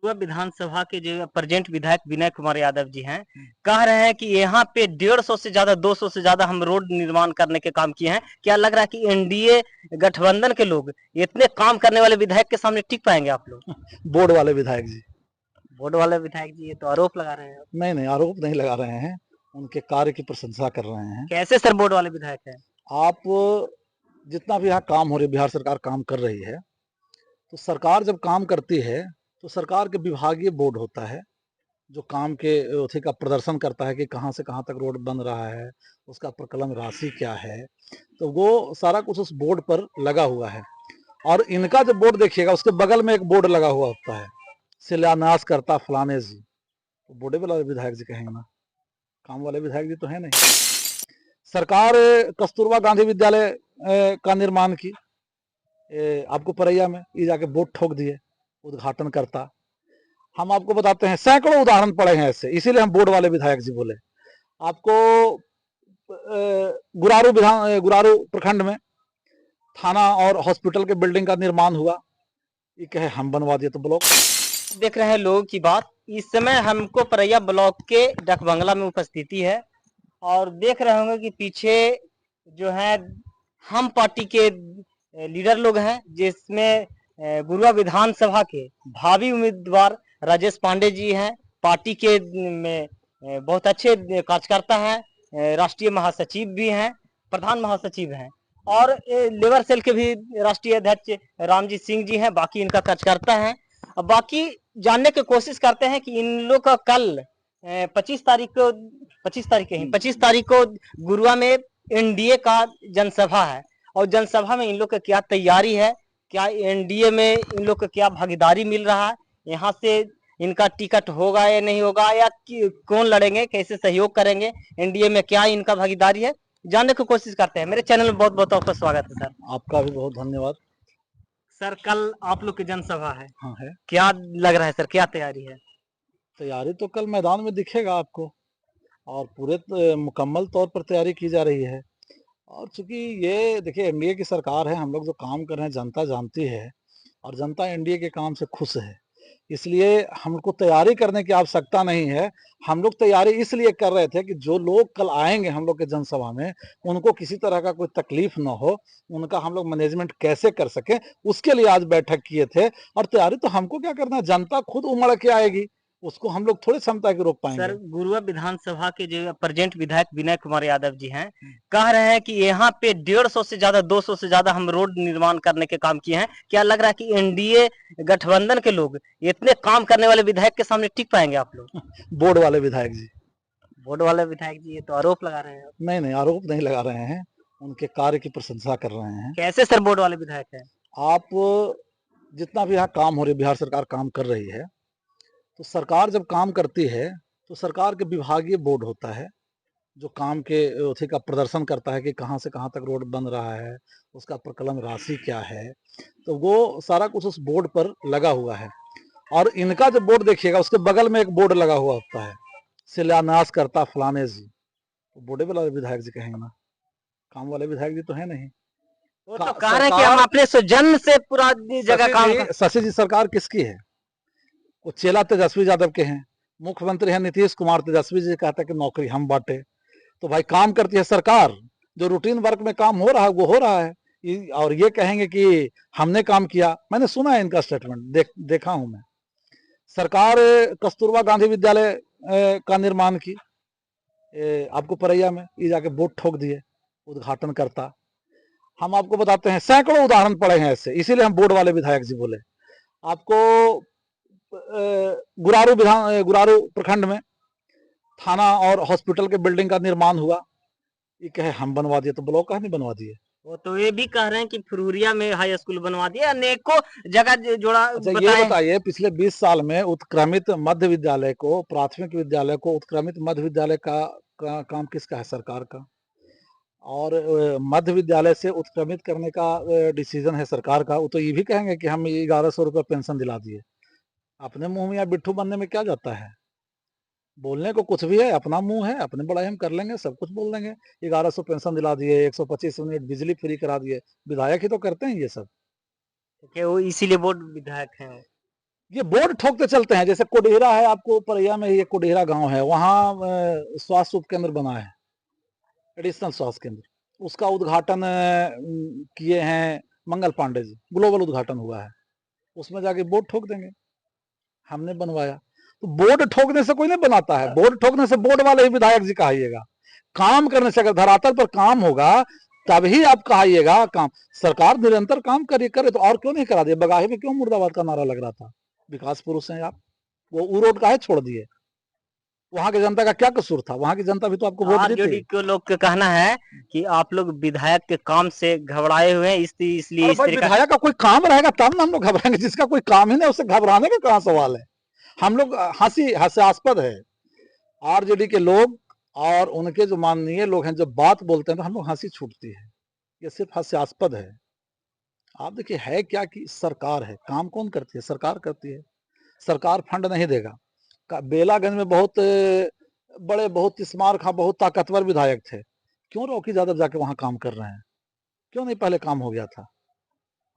पूर्व विधानसभा के जो प्रेजेंट विधायक विनय कुमार यादव जी हैं, कह रहे हैं कि यहाँ पे 150 से ज्यादा 200 से ज्यादा हम रोड निर्माण करने के काम किए हैं। क्या लग रहा है कि एनडीए गठबंधन के लोग इतने काम करने वाले विधायक के सामने टिक पाएंगे आप लोग? बोर्ड वाले विधायक जी। बोर्ड वाले विधायक जी ये तो आरोप लगा रहे हैं। नहीं, आरोप नहीं लगा रहे हैं, उनके कार्य की प्रशंसा कर रहे हैं। कैसे सर बोर्ड वाले विधायक है? आप जितना भी यहाँ काम हो रही है, बिहार सरकार काम कर रही है, तो सरकार जब काम करती है तो सरकार के विभागीय बोर्ड होता है जो काम के उसी का प्रदर्शन करता है कि कहाँ से कहाँ तक रोड बन रहा है, उसका प्रकलन राशि क्या है, तो वो सारा कुछ उस बोर्ड पर लगा हुआ है। और इनका जब बोर्ड देखिएगा उसके बगल में एक बोर्ड लगा हुआ होता है, शिलान्यास करता फलाने जी, तो बोर्डे वाले विधायक जी कहेंगे ना, काम वाले विधायक जी तो है नहीं। सरकार कस्तूरबा गांधी विद्यालय का निर्माण की, आपको परैया में ये जाके बोर्ड ठोक दिए, उद्घाटन करता। हम आपको बताते हैं, सैकड़ों उदाहरण पड़े हैं ऐसे, इसीलिए हम बोर्ड वाले विधायक जी बोले। आपको गुरारू प्रखंड में थाना और हॉस्पिटल के बिल्डिंग का निर्माण हुआ, ये कहे हम बनवा दिए तो ब्लॉक। देख रहे हैं लोगों की बात। इस समय हमको परैया ब्लॉक के डक बंगला में उपस्थिति है और देख रहे होंगे कि पीछे जो है हम पार्टी के लीडर लोग हैं, जिसमें गुरुआ विधानसभा के भावी उम्मीदवार राजेश पांडे जी हैं। पार्टी के में बहुत अच्छे कार्यकर्ता हैं, राष्ट्रीय महासचिव भी हैं, प्रधान महासचिव हैं और लेबर सेल के भी राष्ट्रीय अध्यक्ष रामजी सिंह जी हैं। बाकी इनका कार्यकर्ता है। अब बाकी जानने की कोशिश करते हैं कि इन लोग का कल 25 तारीख को गुरुआ में एनडीए का जनसभा है और जनसभा में इन लोग का क्या तैयारी है, क्या एनडीए में इन लोग का क्या भागीदारी मिल रहा है, यहाँ से इनका टिकट होगा या नहीं होगा, या कौन लड़ेंगे, कैसे सहयोग करेंगे, एनडीए में क्या इनका भागीदारी है, जानने की कोशिश करते हैं। मेरे चैनल में बहुत बहुत आपका स्वागत है सर। आपका भी बहुत धन्यवाद सर, कल आप लोग की जनसभा है। हाँ है। क्या लग रहा है सर, क्या तैयारी है? तैयारी तो कल मैदान में दिखेगा आपको, और पूरे मुकम्मल तौर पर तैयारी की जा रही है। और चूंकि ये देखिए एनडीए की सरकार है, हम लोग जो काम कर रहे हैं जनता जानती है और जनता एनडीए के काम से खुश है, इसलिए हमको तैयारी करने की आवश्यकता नहीं है। हम लोग तैयारी इसलिए कर रहे थे कि जो लोग कल आएंगे हम लोग के जनसभा में, उनको किसी तरह का कोई तकलीफ ना हो, उनका हम लोग मैनेजमेंट कैसे कर सके, उसके लिए आज बैठक किए थे। और तैयारी तो हमको क्या करना है, जनता खुद उमड़ के आएगी, उसको हम लोग थोड़ी क्षमता की रोक पाएंगे। सर, गुरुआ विधानसभा के जो प्रेजेंट विधायक विनय कुमार यादव जी हैं, कह रहे हैं कि यहाँ पे 150 से ज्यादा 200 से ज्यादा हम रोड निर्माण करने के काम किए हैं। क्या लग रहा है कि एनडीए गठबंधन के लोग इतने काम करने वाले विधायक के सामने टिक पाएंगे आप लोग? बोर्ड वाले विधायक जी। बोर्ड वाले विधायक जी ये तो आरोप लगा रहे हैं। नहीं, आरोप नहीं लगा रहे हैं, उनके कार्य की प्रशंसा कर रहे हैं। कैसे सर बोर्ड वाले विधायक है? आप जितना भी यहाँ काम हो रही है, बिहार सरकार काम कर रही है, तो सरकार जब काम करती है तो सरकार के विभागीय बोर्ड होता है जो काम के उसी का प्रदर्शन करता है कि कहाँ से कहाँ तक रोड बन रहा है, उसका प्रकलन राशि क्या है, तो वो सारा कुछ उस बोर्ड पर लगा हुआ है। और इनका जब बोर्ड देखिएगा उसके बगल में एक बोर्ड लगा हुआ होता है, शिलान्यास करता फलाने जी, तो बोर्डे वाले विधायक जी कहेंगे ना, काम वाले विधायक जी तो है नहीं। वो तो कह रहे हैं कि हम अपने जन्म से पूरा जगह काम शशि जी सरकार किसकी है? वो चेला तेजस्वी यादव के हैं, मुख्यमंत्री हैं नीतीश कुमार, तेजस्वी जी कहते हैं कि नौकरी हम बांटे। तो भाई काम करती है सरकार, जो रूटीन वर्क में काम हो रहा है वो हो रहा है। और ये कहेंगे कि हमने काम किया, मैंने सुना है इनका स्टेटमेंट, देखा हूं मैं। सरकार कस्तूरबा गांधी विद्यालय का निर्माण की, आपको परैया में ये जाके बोर्ड ठोक दिए, उद्घाटन करता। हम आपको बताते हैं, सैकड़ों उदाहरण पड़े हैं ऐसे, इसीलिए हम बोर्ड वाले विधायक जी बोले। आपको गुरारू प्रखंड में थाना और हॉस्पिटल के बिल्डिंग का निर्माण हुआ, ये कहे हम बनवा दिए तो ब्लॉक कहा नहीं बनवा दिए। वो तो ये भी कह रहे हैं कि फुरुरिया में हाई स्कूल बनवा दिया, अनेकों जगह जोड़ा। अच्छा ये बताइए, पिछले 20 साल में उत्क्रमित मध्य विद्यालय को, प्राथमिक विद्यालय को उत्क्रमित मध्य विद्यालय का काम किसका है? सरकार का। और मध्य विद्यालय से उत्क्रमित करने का डिसीजन है सरकार का। वो तो ये भी कहेंगे कि हम 1100 रुपये पेंशन दिला दिए। अपने मुंह में या बिट्ठू बनने में क्या जाता है? बोलने को कुछ भी है, अपना मुंह है, अपने बड़ाई हम कर लेंगे, सब कुछ बोल देंगे। 1100 पेंशन दिला दिए, 125 यूनिट बिजली फ्री करा दिए, विधायक ही तो करते हैं ये सब। वो इसीलिए बोर्ड विधायक है। ये बोर्ड ठोकते चलते हैं। जैसे कोडेहरा है, आपको परैया में ये कोडेहरा गांव है, वहाँ स्वास्थ्य उपकेंद्र बना है, एडिशनल स्वास्थ्य केंद्र। उसका उद्घाटन किए हैं मंगल पांडे जी, ग्लोबल उद्घाटन हुआ है। उसमें जाके बोर्ड ठोक देंगे हमने बनवाया। तो बोर्ड ठोकने से कोई नहीं बनाता है, बोर्ड ठोकने से बोर्ड वाले ही विधायक जी कहाइएगा। काम करने से, अगर धरातल पर काम होगा तभी आप कहाइएगा काम। सरकार निरंतर काम करे तो और क्यों नहीं करा दिया? बगाही में क्यों मुर्दाबाद का नारा लग रहा था? विकास पुरुष हैं आप, वो रोड काहे छोड़ दिए? वहां की जनता का क्या कसूर था? वहां की जनता भी तो आपको वोट दी आरजेडी थी। के लोग का कहना है कि आप लोग विधायक के काम से घबराए हुए हैं, इसलिए अरे इस भाई, तरीका। विधायक का कोई काम रहेगा तब ना हम लोग घबराएंगे। जिसका कोई काम ही नहीं, उससे घबराने का कहाँ सवाल है? हम लोग हास्यास्पद है आरजेडी के लोग और उनके जो माननीय लोग हैं, जब बात बोलते हैं तो हम लोग हंसी छूटती है। ये सिर्फ हास्यास्पद है। आप देखिए है क्या कि सरकार है, काम कौन करती है? सरकार करती है। सरकार फंड नहीं देगा। बेलागंज में बहुत बड़े, बहुत स्मार्ट खां, बहुत ताकतवर विधायक थे, क्यों रॉकी यादव जाके वहां काम कर रहे हैं? क्यों नहीं पहले काम हो गया था?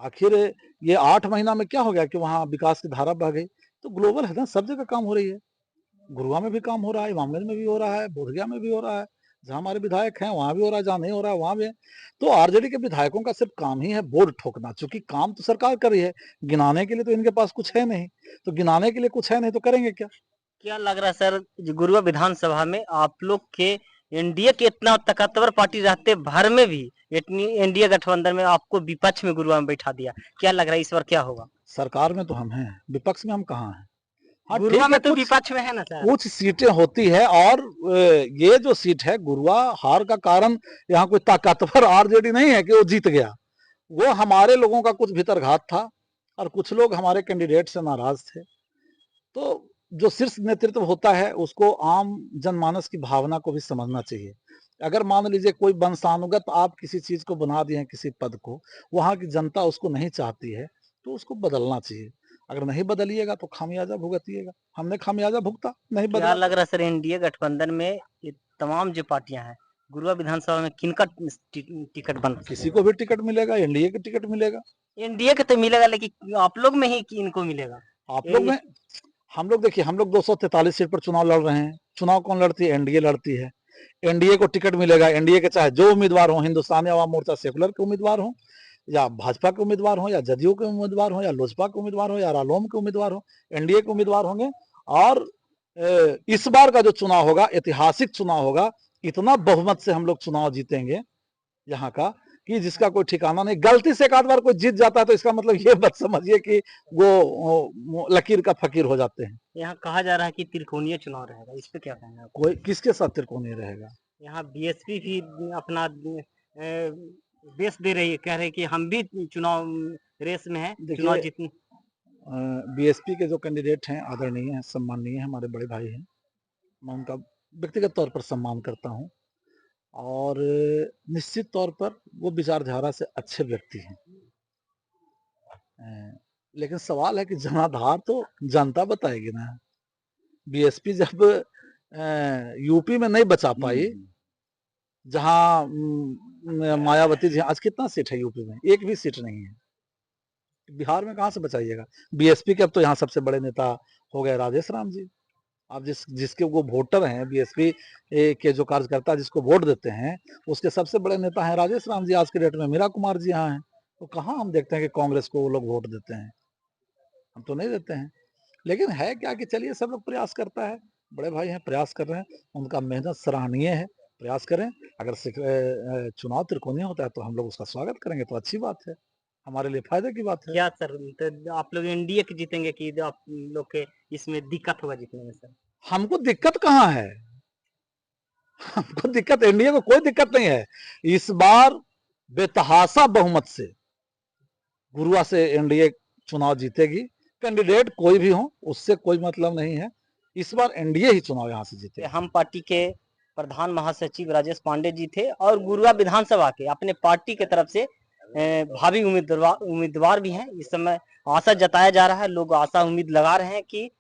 आखिर ये 8 महीना में क्या हो गया कि वहां विकास की धारा बह गई? तो ग्लोबल है ना, सब जगह काम हो रही है। गुरुआ में भी काम हो रहा है, इमामगंज में भी हो रहा है, बोधगया में भी हो रहा है। जहां हमारे विधायक हैं वहां भी हो रहा है, जहां नहीं हो रहा है वहां भी है। तो आरजेडी के विधायकों का सिर्फ काम ही है बोर्ड ठोकना, चूंकि काम तो सरकार कर रही है। गिनाने के लिए तो इनके पास कुछ है नहीं, तो गिनाने के लिए कुछ है नहीं तो करेंगे क्या? क्या लग रहा है सर, जो गुरुआ विधानसभा में आप लोग के एनडीए के इतना ताकतवर पार्टी रहते भर में भी इतनी एनडीए गठबंधन में आपको विपक्ष में गुरुआ में बैठा दिया, क्या लग रहा है इस बार क्या होगा? सरकार में तो हम हैं, विपक्ष में हम कहाँ हैं? हाँ गुरुआ ठीक है, में तो कुछ विपक्ष में है ना सर। कुछ सीटें होती है। और ये जो सीट है गुरुआ हार का कारण, यहाँ कोई ताकतवर आरजेडी नहीं है कि वो जीत गया। वो हमारे लोगों का कुछ भीतरघात था और कुछ लोग हमारे कैंडिडेट से नाराज थे। तो जो शीर्ष नेतृत्व होता है उसको आम जनमानस की भावना को भी समझना चाहिए। अगर मान लीजिए कोई वंशानुगत आप किसी चीज को बना दिए हैं, किसी पद को, वहां की जनता उसको नहीं चाहती है, तो उसको बदलना चाहिए। अगर नहीं बदलिएगा तो खामियाजा भुगतिएगा। हमने खामियाजा भुगता, नहीं क्या बदला लग तो। रहा है सर, एनडीए गठबंधन में ये तमाम जो पार्टियां हैं, गुरुआ विधानसभा में किनका टिकट बन सकता किसी है? को भी टिकट मिलेगा, एनडीए का टिकट मिलेगा। एनडीए के तो मिलेगा, लेकिन आप लोग में ही इनको मिलेगा। आप लोग में, हम लोग देखिए, हम लोग 243 सीट पर चुनाव लड़ रहे हैं। चुनाव कौन लड़ती है? एनडीए लड़ती है। एनडीए को टिकट मिलेगा। एनडीए के चाहे जो उम्मीदवार हो, हिंदुस्तानी अवाम मोर्चा सेकुलर के उम्मीदवार हो, या भाजपा के उम्मीदवार हो, या जदयू के उम्मीदवार हो, या लोजपा के उम्मीदवार हो, या रालोम के उम्मीदवार हो, एनडीए के उम्मीदवार होंगे। और इस बार का जो चुनाव होगा ऐतिहासिक चुनाव होगा। इतना बहुमत से हम लोग चुनाव जीतेंगे यहाँ का कि जिसका कोई ठिकाना नहीं। गलती से एक आध बार कोई जीत जाता है तो इसका मतलब ये मत समझिए कि वो लकीर का फकीर हो जाते हैं। यहाँ कहा जा रहा है कि त्रिकोणीय चुनाव रहेगा, इस पे क्या कहना है आपका? कोई किसके साथ त्रिकोणीय रहेगा? यहाँ बीएसपी भी अपना बेस दे रही है, कह रहे हैं कि हम भी चुनाव रेस में है, चुनाव देखिए, जीतने। बीएसपी के जो कैंडिडेट हैं आदरणीय हैं, सम्माननीय हैं, हमारे बड़े भाई हैं। मैं उनका व्यक्तिगत तौर पर सम्मान करता हूँ और निश्चित तौर पर वो विचारधारा से अच्छे व्यक्ति हैं। लेकिन सवाल है कि जनाधार तो जनता बताएगी ना। बीएसपी जब यूपी में नहीं बचा पाई, जहां मायावती जी, आज कितना सीट है यूपी में? एक भी सीट नहीं है। बिहार में कहां से बचाइएगा? बीएसपी के अब तो यहाँ सबसे बड़े नेता हो गए राजेश राम जी। आप जिसके वो वोटर हैं, बीएसपी के जो कार्यकर्ता जिसको वोट देते हैं, उसके सबसे बड़े नेता हैं राजेश राम जी। आज के डेट में मीरा कुमार जी यहाँ हैं। तो कहाँ हम देखते हैं कि कांग्रेस को वो लोग वोट देते हैं? हम तो नहीं देते हैं। लेकिन है क्या कि चलिए, सब लोग प्रयास करता है, बड़े भाई हैं, प्रयास कर रहे हैं, उनका मेहनत सराहनीय है, प्रयास करें। अगर चुनाव त्रिकोणीय होता है तो हम लोग उसका स्वागत करेंगे, तो अच्छी बात है, हमारे लिए फायदे की बात है। क्या सर, तो आप लोग एनडीए के जीतेंगे कि आप लोग के इसमें दिक्कत होगा जीतने में सर? हमको दिक्कत कहाँ है? हमको दिक्कत, एनडीए को कोई दिक्कत नहीं है। इस बार बेतहासा बहुमत से गुरुआ से एनडीए चुनाव जीतेगी। कैंडिडेट कोई भी हो, उससे कोई मतलब नहीं है। इस बार एनडीए ही चुनाव यहाँ से जीते। हम पार्टी के प्रधान महासचिव राजेश पांडे जी थे और गुरुआ विधानसभा के अपने पार्टी के तरफ से भावी उम्मीदवार भी हैं। इस समय आशा जताया जा रहा है, लोग आशा उम्मीद लगा रहे हैं कि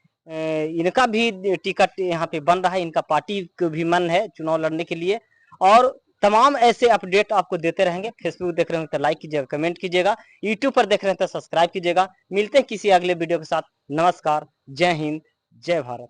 इनका भी टिकट यहाँ पे बन रहा है। इनका पार्टी को भी मन है चुनाव लड़ने के लिए और तमाम ऐसे अपडेट आपको देते रहेंगे। फेसबुक देख रहे हो तो लाइक कीजिएगा, कमेंट कीजिएगा, यूट्यूब पर देख रहे हैं तो सब्सक्राइब कीजिएगा। मिलते हैं किसी अगले वीडियो के साथ। नमस्कार, जय हिंद, जय भारत।